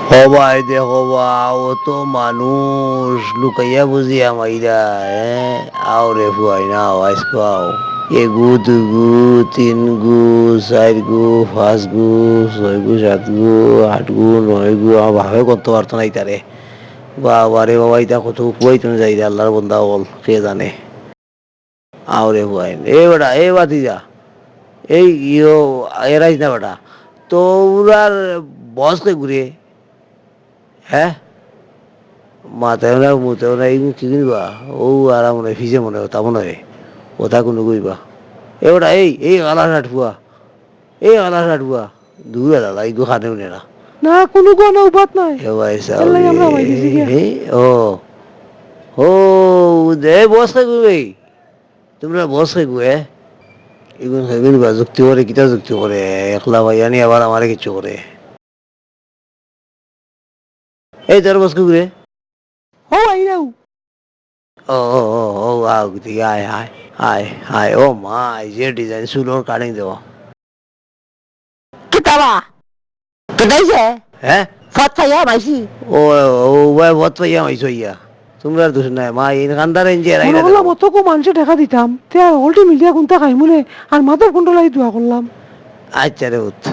সবাই দেখো বা ও তো মানুষ লুকাইয়া বুঝিয়া মাইরা আও রে ফুয়াই না আওয়াজ পাও এগু দুগু তিন গু চার গু পাঁচ গু ছয় গু সাত গু আট গু নয় গু আমার ভাবে করতে পারতো না ইতারে বাবা রে বাবা ইতা কত ফুয়াই তুমি যাই রে আল্লাহর বন্ধা বল কে জানে আও রে ফুয়াই এ বেটা এ বাতি যা এই ইয়ো এরাইস না বেটা তো ওরার বস কে ঘুরে হ্যাঁ মাথায় না মুতেও না এই কি কিনবা ও আর মনে হয় ফিজে মনে হয় তা মনে হয় কথা কোনো কইবা এ ওটা এই আলার হাটুয়া এই আলার হাটুয়া দূরে দাদা এই গো খানেও নে না না কোনো কোনো উপাত নাই এ ভাই এর লাগি আমরা হয়ে গেছি গিয়া। ও ও দে বস খাই গুবে তোমরা বস খাই গুয়ে এগুলো খাইবেন বা যুক্তি করে কিতা যুক্তি করে একলা ভাই আনি আবার আমারে কিছু করে এই তোর বস খাই ঘুরে ও আইরাও ও আও দিকে আয় আয় আয় আয় ও মা এই যে ডিজাইন চুলোর কাটিং দেওয়া কিতাবা কেটাইছে হ্যাঁ ফত খাইয়া মাইছি ও ও ভাই বহুত পাইয়া মাইছো ইয়া তোমরা দোষ নাই মা এই কান্দার এনজে রাই মনে না করলাম অতকো মানুষে দেখা দিতাম তে অলটি মিলিয়া কোনটা খাইমুনে আর মাথার কোনটা লাগি দোয়া করলাম আচ্ছা রে উত